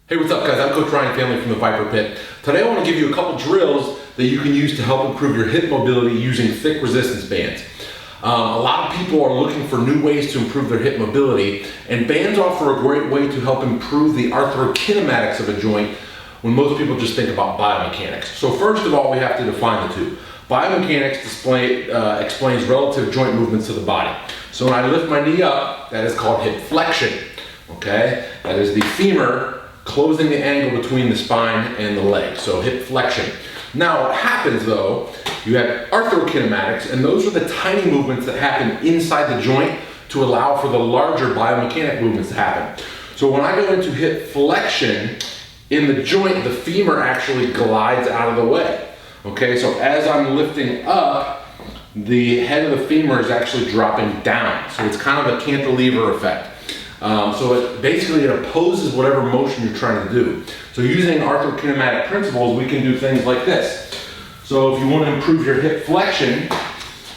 Hey, what's up guys? I'm Coach Ryan Family from the VIPAR Pit. Today I want to give you a couple drills that you can use to help improve your hip mobility using thick resistance bands. A lot of people are looking for new ways to improve their hip mobility, and bands offer a great way to help improve the arthrokinematics of a joint when most people just think about biomechanics. So first of all, we have to define the two. Biomechanics explains relative joint movements to the body. So when I lift my knee up, that is called hip flexion. Okay, that is the femur closing the angle between the spine and the leg, so hip flexion. Now what happens though, you have arthrokinematics, and those are the tiny movements that happen inside the joint to allow for the larger biomechanic movements to happen. So when I go into hip flexion, in the joint, the femur actually glides out of the way. Okay, so as I'm lifting up, the head of the femur is actually dropping down. So it's kind of a cantilever effect. So it opposes whatever motion you're trying to do. So using arthrokinematic principles, we can do things like this. So if you want to improve your hip flexion,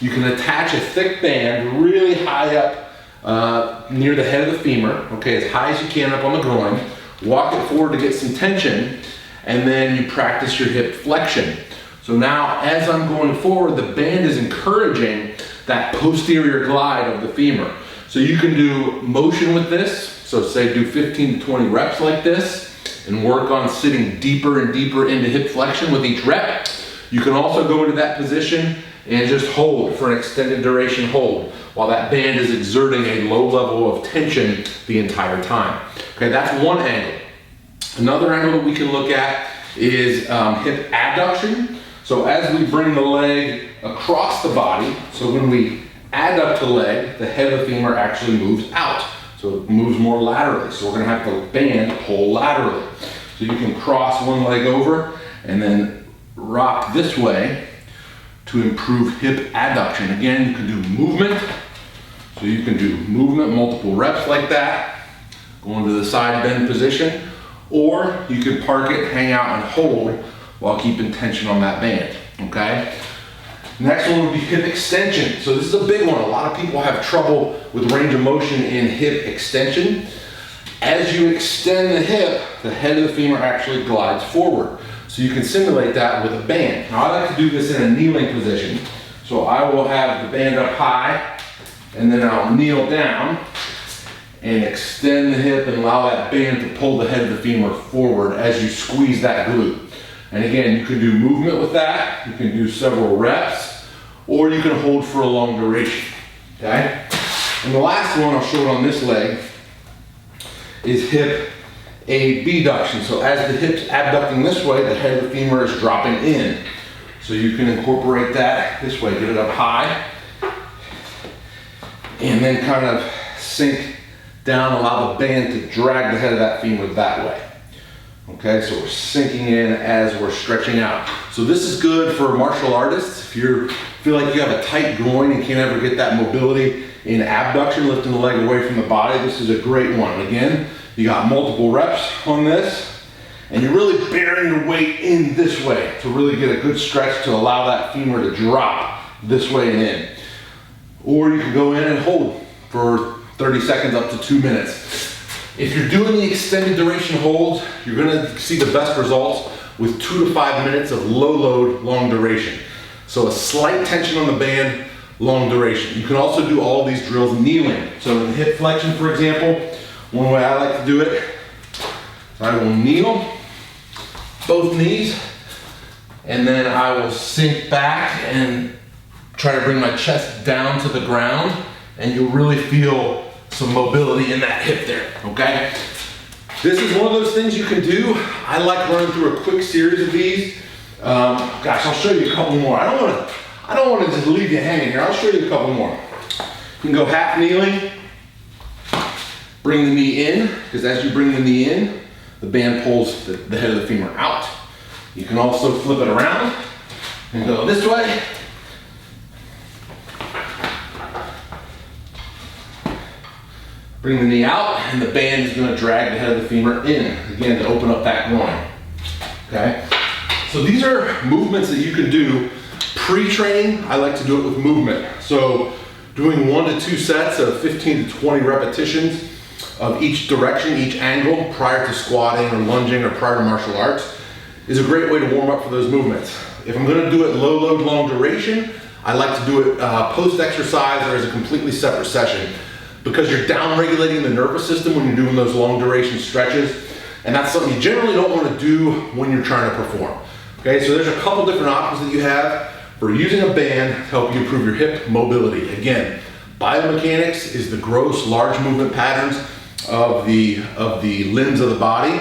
you can attach a thick band really high up near the head of the femur, okay, as high as you can up on the groin, walk it forward to get some tension, and then you practice your hip flexion. So now as I'm going forward, the band is encouraging that posterior glide of the femur. So you can do motion with this, so say do 15 to 20 reps like this, and work on sitting deeper and deeper into hip flexion with each rep. You can also go into that position and just hold for an extended duration hold, while that band is exerting a low level of tension the entire time. Okay, that's one angle. Another angle that we can look at is hip adduction. So as we bring the leg across the body, so when we adduct the leg, the head of the femur actually moves out. So it moves more laterally. So we're gonna have the band pull laterally. So you can cross one leg over and then rock this way to improve hip adduction. Again, you can do movement. So you can do movement, multiple reps like that, go into the side bend position, or you can park it, hang out, and hold while keeping tension on that band, okay? Next one would be hip extension. So this is a big one. A lot of people have trouble with range of motion in hip extension. As you extend the hip, the head of the femur actually glides forward. So you can simulate that with a band. Now I like to do this in a kneeling position. So I will have the band up high, and then I'll kneel down and extend the hip and allow that band to pull the head of the femur forward as you squeeze that glute. And again, you can do movement with that, you can do several reps, or you can hold for a long duration, okay? And the last one I'll show it on this leg is hip abduction. So as the hip's abducting this way, the head of the femur is dropping in. So you can incorporate that this way, get it up high, and then kind of sink down, allow the band to drag the head of that femur that way. Okay, so we're sinking in as we're stretching out. So this is good for martial artists. If you feel like you have a tight groin and can't ever get that mobility in abduction, lifting the leg away from the body, this is a great one. Again, you got multiple reps on this, and you're really bearing your weight in this way to really get a good stretch to allow that femur to drop this way and in. Or you can go in and hold for 30 seconds up to 2 minutes. If you're doing the extended duration holds, you're gonna see the best results with 2 to 5 minutes of low load, long duration. So a slight tension on the band, long duration. You can also do all of these drills kneeling. So in hip flexion, for example, one way I like to do it, so I will kneel, both knees, and then I will sink back and try to bring my chest down to the ground, and you'll really feel some mobility in that hip there, okay? This is one of those things you can do. I like running through a quick series of these. Gosh, I'll show you a couple more. I don't want to just leave you hanging here. I'll show you a couple more. You can go half kneeling, bring the knee in, because as you bring the knee in, the band pulls the head of the femur out. You can also flip it around and go this way. Bring the knee out, and the band is going to drag the head of the femur in, again, to open up that groin, okay? So these are movements that you can do pre-training. I like to do it with movement. So doing 1 to 2 sets of 15 to 20 repetitions of each direction, each angle, prior to squatting or lunging or prior to martial arts, is a great way to warm up for those movements. If I'm gonna do it low load, long duration, I like to do it post-exercise or as a completely separate session, because you're down-regulating the nervous system when you're doing those long duration stretches, and that's something you generally don't want to do when you're trying to perform. Okay, so there's a couple different options that you have for using a band to help you improve your hip mobility. Again, biomechanics is the gross, large movement patterns of the limbs of the body,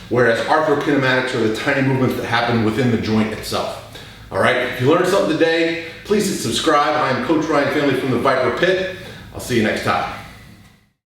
whereas arthrokinematics are the tiny movements that happen within the joint itself. All right, if you learned something today, please hit subscribe. I am Coach Ryan Finley from the VIPAR Pit. I'll see you next time.